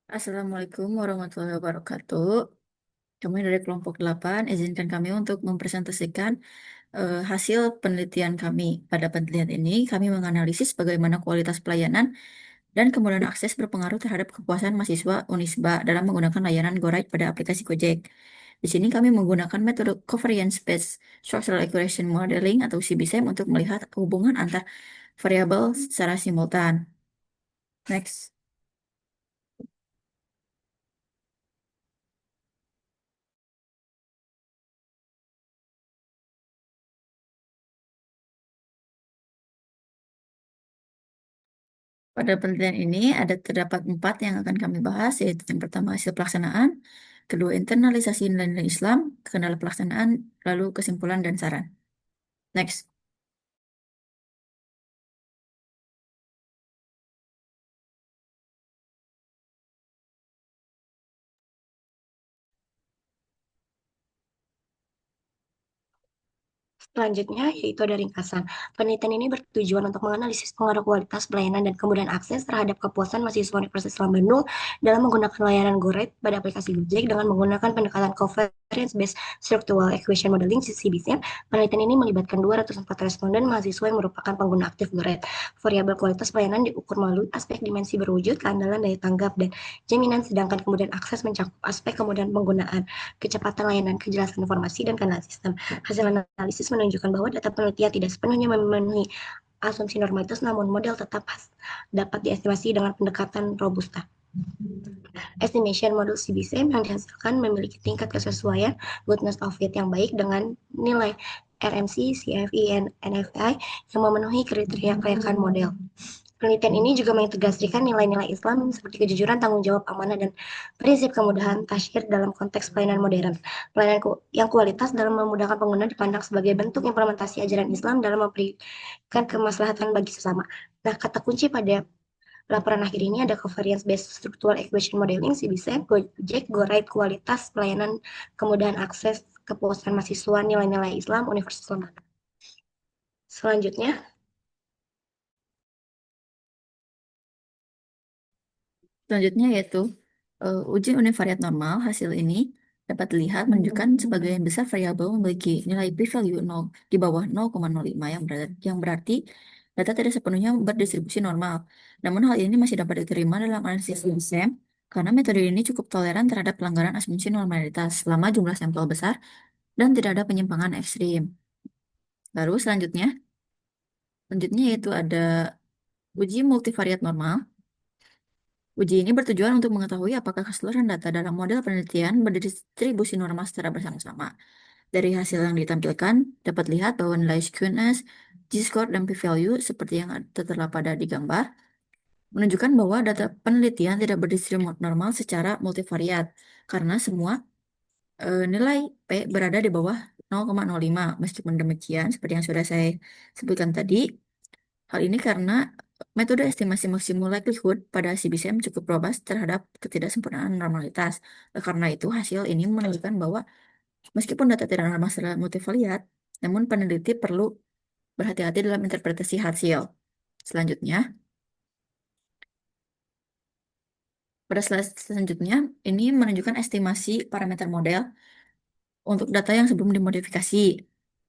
Assalamualaikum warahmatullahi wabarakatuh. Kami dari kelompok 8, izinkan kami untuk mempresentasikan hasil penelitian kami. Pada penelitian ini, kami menganalisis bagaimana kualitas pelayanan dan kemudahan akses berpengaruh terhadap kepuasan mahasiswa Unisba dalam menggunakan layanan GoRide pada aplikasi Gojek. Di sini kami menggunakan metode Covariance-Based Structural Equation Modeling atau CBSEM untuk melihat hubungan antar variabel secara simultan. Next. Pada penelitian ini terdapat 4 yang akan kami bahas, yaitu yang pertama hasil pelaksanaan, kedua internalisasi nilai-nilai Islam, kendala pelaksanaan, lalu kesimpulan dan saran. Next. Selanjutnya, yaitu ada ringkasan. Penelitian ini bertujuan untuk menganalisis pengaruh kualitas pelayanan dan kemudahan akses terhadap kepuasan mahasiswa Universitas Islam Bandung dalam menggunakan layanan GoRide pada aplikasi Gojek dengan menggunakan pendekatan Covariance-Based Structural Equation Modeling (CBSEM). Penelitian ini melibatkan 204 responden mahasiswa yang merupakan pengguna aktif GoRide. Variabel kualitas pelayanan diukur melalui aspek dimensi berwujud, keandalan daya tanggap, dan jaminan, sedangkan kemudian akses mencakup aspek kemudahan penggunaan, kecepatan layanan, kejelasan informasi, dan keandalan sistem. Hasil analisis menunjukkan bahwa data penelitian tidak sepenuhnya memenuhi asumsi normalitas, namun model tetap dapat diestimasi dengan pendekatan robusta. Estimation model CBSEM yang dihasilkan memiliki tingkat kesesuaian goodness of fit yang baik dengan nilai RMC, CFI, dan NFI yang memenuhi kriteria kelayakan model. Penelitian ini juga mengintegrasikan nilai-nilai Islam seperti kejujuran, tanggung jawab, amanah, dan prinsip kemudahan tasyir dalam konteks pelayanan modern. Pelayanan yang kualitas dalam memudahkan pengguna dipandang sebagai bentuk implementasi ajaran Islam dalam memberikan kemaslahatan bagi sesama. Nah, kata kunci pada laporan akhir ini ada Covariance Based Structural Equation Modeling, CBSEM, Gojek, GoRide, kualitas pelayanan, kemudahan akses, kepuasan mahasiswa, nilai-nilai Islam, Universitas Islam. Selanjutnya, Selanjutnya yaitu uji univariat normal. Hasil ini dapat dilihat menunjukkan sebagian besar variabel memiliki nilai p-value 0 di bawah 0,05 yang berarti data tidak sepenuhnya berdistribusi normal. Namun hal ini masih dapat diterima dalam analisis SEM karena metode ini cukup toleran terhadap pelanggaran asumsi normalitas selama jumlah sampel besar dan tidak ada penyimpangan ekstrim. Lalu selanjutnya yaitu ada uji multivariat normal. Uji ini bertujuan untuk mengetahui apakah keseluruhan data dalam model penelitian berdistribusi normal secara bersama-sama. Dari hasil yang ditampilkan, dapat lihat bahwa nilai skewness, G-score, dan p-value seperti yang tertera pada di gambar, menunjukkan bahwa data penelitian tidak berdistribusi normal secara multivariat, karena semua nilai P berada di bawah 0,05. Meskipun demikian, seperti yang sudah saya sebutkan tadi, hal ini karena metode estimasi maksimum likelihood pada CBSEM cukup robust terhadap ketidaksempurnaan normalitas. Karena itu, hasil ini menunjukkan bahwa meskipun data tidak normal secara multivariat, namun peneliti perlu berhati-hati dalam interpretasi hasil. Selanjutnya, pada slide selanjutnya, ini menunjukkan estimasi parameter model untuk data yang sebelum dimodifikasi.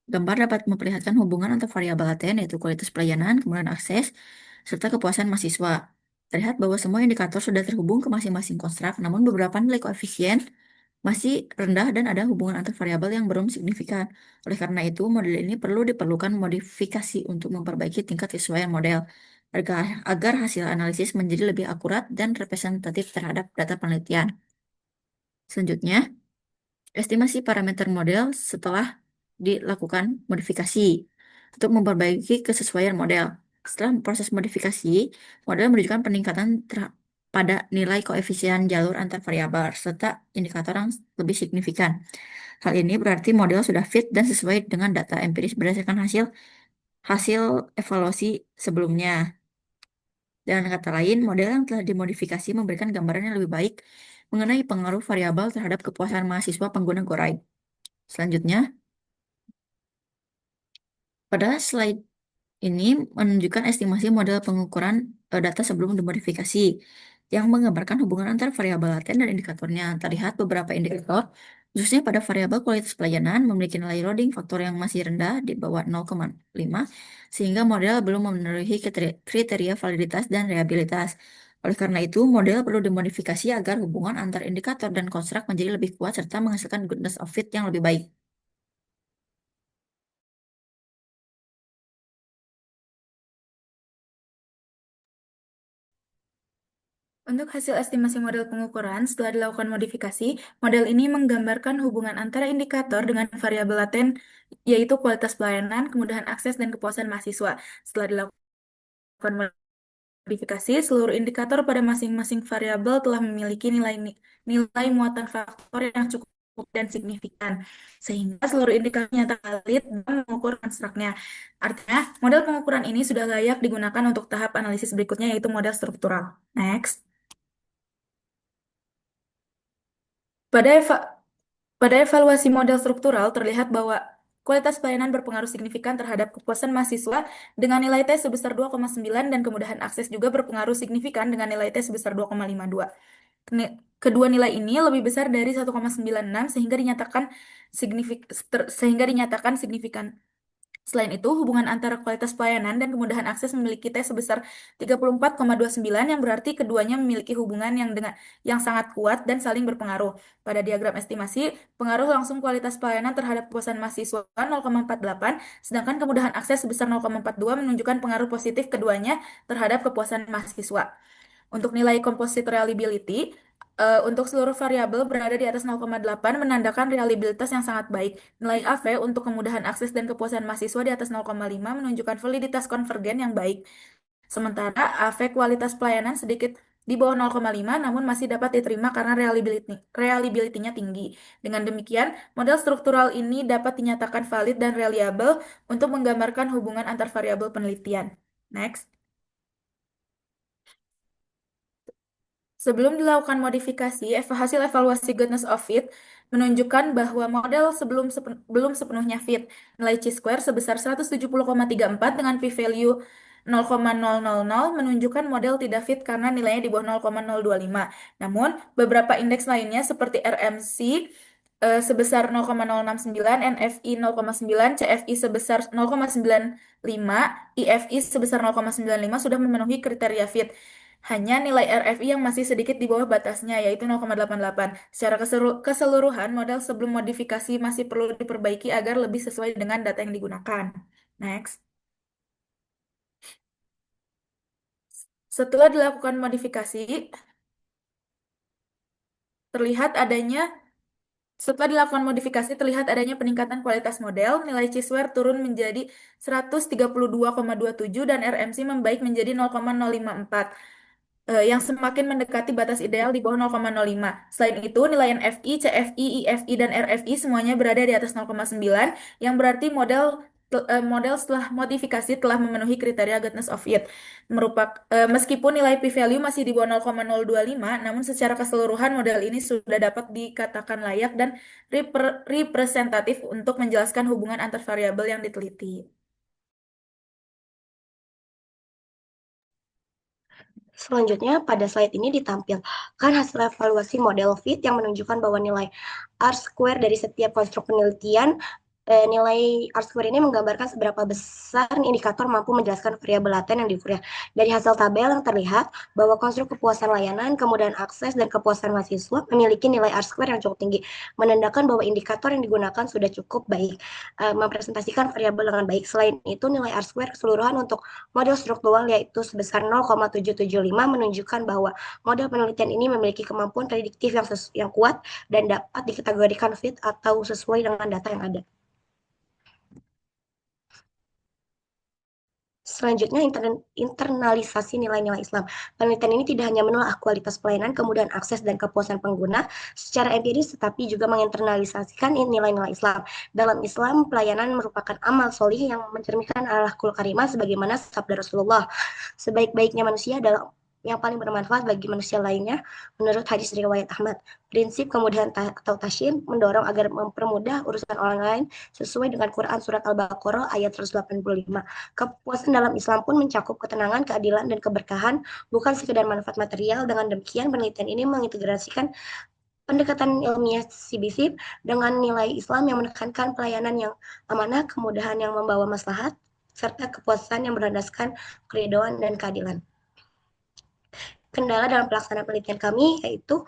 Gambar dapat memperlihatkan hubungan antar variabel laten, yaitu kualitas pelayanan, kemudian akses, serta kepuasan mahasiswa. Terlihat bahwa semua indikator sudah terhubung ke masing-masing konstruk, namun beberapa nilai koefisien masih rendah dan ada hubungan antar variabel yang belum signifikan. Oleh karena itu, model ini diperlukan modifikasi untuk memperbaiki tingkat kesesuaian model agar hasil analisis menjadi lebih akurat dan representatif terhadap data penelitian. Selanjutnya, estimasi parameter model setelah dilakukan modifikasi untuk memperbaiki kesesuaian model. Setelah proses modifikasi, model menunjukkan peningkatan pada nilai koefisien jalur antar variabel serta indikator yang lebih signifikan. Hal ini berarti model sudah fit dan sesuai dengan data empiris berdasarkan hasil hasil evaluasi sebelumnya. Dengan kata lain, model yang telah dimodifikasi memberikan gambaran yang lebih baik mengenai pengaruh variabel terhadap kepuasan mahasiswa pengguna GoRide. Selanjutnya, pada slide ini menunjukkan estimasi model pengukuran data sebelum dimodifikasi. yang menggambarkan hubungan antara variabel laten dan indikatornya. Terlihat beberapa indikator, khususnya pada variabel kualitas pelayanan, memiliki nilai loading faktor yang masih rendah di bawah 0,5, sehingga model belum memenuhi kriteria validitas dan reliabilitas. Oleh karena itu, model perlu dimodifikasi agar hubungan antar indikator dan konstruk menjadi lebih kuat serta menghasilkan goodness of fit yang lebih baik. Untuk hasil estimasi model pengukuran, setelah dilakukan modifikasi, model ini menggambarkan hubungan antara indikator dengan variabel laten, yaitu kualitas pelayanan, kemudahan akses, dan kepuasan mahasiswa. Setelah dilakukan modifikasi, seluruh indikator pada masing-masing variabel telah memiliki nilai muatan faktor yang cukup dan signifikan, sehingga seluruh indikator nyata valid dan mengukur konstruknya. Artinya, model pengukuran ini sudah layak digunakan untuk tahap analisis berikutnya, yaitu model struktural. Next. Pada, eva- pada evaluasi model struktural terlihat bahwa kualitas pelayanan berpengaruh signifikan terhadap kepuasan mahasiswa dengan nilai T sebesar 2,9 dan kemudahan akses juga berpengaruh signifikan dengan nilai T sebesar 2,52. Kedua nilai ini lebih besar dari 1,96 sehingga dinyatakan signifikan. Selain itu, hubungan antara kualitas pelayanan dan kemudahan akses memiliki T sebesar 34,29 yang berarti keduanya memiliki hubungan yang sangat kuat dan saling berpengaruh. Pada diagram estimasi, pengaruh langsung kualitas pelayanan terhadap kepuasan mahasiswa 0,48, sedangkan kemudahan akses sebesar 0,42 menunjukkan pengaruh positif keduanya terhadap kepuasan mahasiswa. Untuk nilai composite reliability, untuk seluruh variabel berada di atas 0,8 menandakan reliabilitas yang sangat baik. Nilai AV untuk kemudahan akses dan kepuasan mahasiswa di atas 0,5 menunjukkan validitas konvergen yang baik. Sementara AV kualitas pelayanan sedikit di bawah 0,5 namun masih dapat diterima karena reliability-nya tinggi. Dengan demikian, model struktural ini dapat dinyatakan valid dan reliable untuk menggambarkan hubungan antar variabel penelitian. Next. Sebelum dilakukan modifikasi, hasil evaluasi goodness of fit menunjukkan bahwa model belum sepenuhnya fit. Nilai chi-square sebesar 170,34 dengan p-value 0,000 menunjukkan model tidak fit karena nilainya di bawah 0,025. Namun, beberapa indeks lainnya seperti RMC sebesar 0,069, NFI 0,9, CFI sebesar 0,95, IFI sebesar 0,95 sudah memenuhi kriteria fit. Hanya nilai RFI yang masih sedikit di bawah batasnya, yaitu 0,88. Secara keseluruhan, model sebelum modifikasi masih perlu diperbaiki agar lebih sesuai dengan data yang digunakan. Next. Setelah dilakukan modifikasi, terlihat adanya terlihat adanya peningkatan kualitas model, nilai chi-square turun menjadi 132,27 dan RMC membaik menjadi 0,054. Yang semakin mendekati batas ideal di bawah 0,05. Selain itu, nilai NFI, CFI, IFI, dan RFI semuanya berada di atas 0,9, yang berarti model setelah modifikasi telah memenuhi kriteria goodness of fit. Meskipun nilai p-value masih di bawah 0,025, namun secara keseluruhan model ini sudah dapat dikatakan layak dan representatif untuk menjelaskan hubungan antar variabel yang diteliti. Selanjutnya, pada slide ini ditampilkan hasil evaluasi model fit yang menunjukkan bahwa nilai R-square dari setiap konstruk penelitian nilai R-square ini menggambarkan seberapa besar indikator mampu menjelaskan variabel laten yang diukur. Dari hasil tabel yang terlihat bahwa konstruk kepuasan layanan, kemudahan akses, dan kepuasan mahasiswa memiliki nilai R-square yang cukup tinggi, menandakan bahwa indikator yang digunakan sudah cukup baik, mempresentasikan variabel dengan baik. Selain itu, nilai R-square keseluruhan untuk model struktural yaitu sebesar 0,775 menunjukkan bahwa model penelitian ini memiliki kemampuan prediktif yang kuat dan dapat dikategorikan fit atau sesuai dengan data yang ada. Selanjutnya, internalisasi nilai-nilai Islam. Penelitian ini tidak hanya menelaah kualitas pelayanan, kemudahan akses, dan kepuasan pengguna secara empiris, tetapi juga menginternalisasikan nilai-nilai Islam. Dalam Islam, pelayanan merupakan amal solih yang mencerminkan akhlakul karimah sebagaimana sabda Rasulullah. Sebaik-baiknya manusia adalah yang paling bermanfaat bagi manusia lainnya menurut hadis riwayat Ahmad. Prinsip kemudahan atau tasyim mendorong agar mempermudah urusan orang lain sesuai dengan Quran Surat Al-Baqarah ayat 185. Kepuasan dalam Islam pun mencakup ketenangan, keadilan, dan keberkahan, bukan sekedar manfaat material. Dengan demikian, penelitian ini mengintegrasikan pendekatan ilmiah CBC dengan nilai Islam yang menekankan pelayanan yang amanah, kemudahan yang membawa maslahat, serta kepuasan yang berlandaskan keridhaan dan keadilan. Kendala dalam pelaksanaan penelitian kami yaitu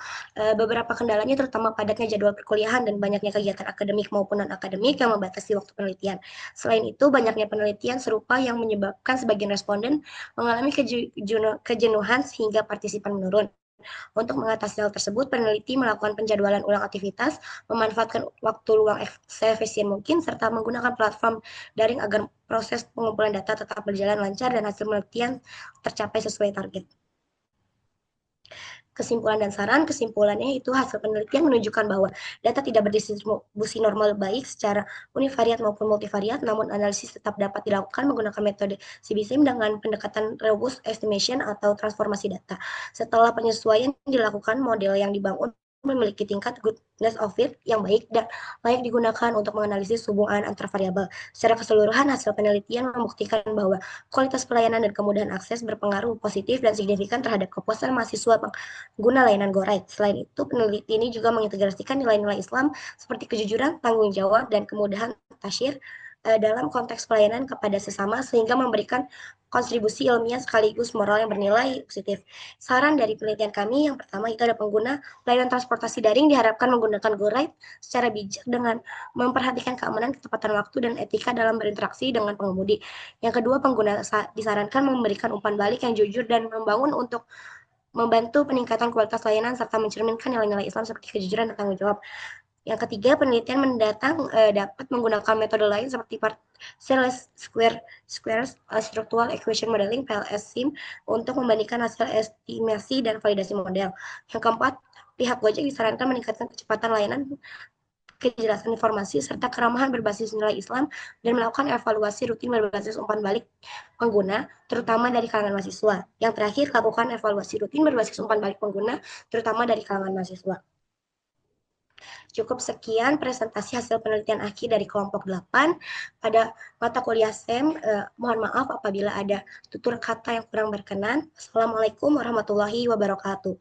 beberapa kendalanya terutama padatnya jadwal perkuliahan dan banyaknya kegiatan akademik maupun non-akademik yang membatasi waktu penelitian. Selain itu, banyaknya penelitian serupa yang menyebabkan sebagian responden mengalami kejenuhan sehingga partisipan menurun. Untuk mengatasi hal tersebut, peneliti melakukan penjadwalan ulang aktivitas, memanfaatkan waktu luang seefisien mungkin, serta menggunakan platform daring agar proses pengumpulan data tetap berjalan lancar dan hasil penelitian tercapai sesuai target. Kesimpulan dan saran, kesimpulannya itu hasil penelitian menunjukkan bahwa data tidak berdistribusi normal baik secara univariat maupun multivariat, namun analisis tetap dapat dilakukan menggunakan metode CBSIM dengan pendekatan robust estimation atau transformasi data. Setelah penyesuaian dilakukan, model yang dibangun memiliki tingkat goodness of fit yang baik dan layak digunakan untuk menganalisis hubungan antar variabel. Secara keseluruhan, hasil penelitian membuktikan bahwa kualitas pelayanan dan kemudahan akses berpengaruh positif dan signifikan terhadap kepuasan mahasiswa guna layanan GoRide. Selain itu, peneliti ini juga mengintegrasikan nilai-nilai Islam seperti kejujuran, tanggung jawab, dan kemudahan tasyir dalam konteks pelayanan kepada sesama sehingga memberikan kontribusi ilmiah sekaligus moral yang bernilai positif. Saran dari penelitian kami yang pertama itu ada pengguna layanan transportasi daring diharapkan menggunakan GoRide secara bijak dengan memperhatikan keamanan, ketepatan waktu, dan etika dalam berinteraksi dengan pengemudi. Yang kedua, pengguna disarankan memberikan umpan balik yang jujur dan membangun untuk membantu peningkatan kualitas layanan serta mencerminkan nilai-nilai Islam seperti kejujuran dan tanggung jawab. Yang ketiga, penelitian mendatang dapat menggunakan metode lain seperti partial squares structural equation modeling (PLS-SIM) untuk membandingkan hasil estimasi dan validasi model. Yang keempat, pihak Gojek disarankan meningkatkan kecepatan layanan, kejelasan informasi, serta keramahan berbasis nilai Islam, dan melakukan evaluasi rutin berbasis umpan balik pengguna, terutama dari kalangan mahasiswa. Yang terakhir, lakukan evaluasi rutin berbasis umpan balik pengguna, terutama dari kalangan mahasiswa. Cukup sekian presentasi hasil penelitian akhir dari kelompok 8 pada mata kuliah SEM. Mohon maaf apabila ada tutur kata yang kurang berkenan. Assalamualaikum warahmatullahi wabarakatuh.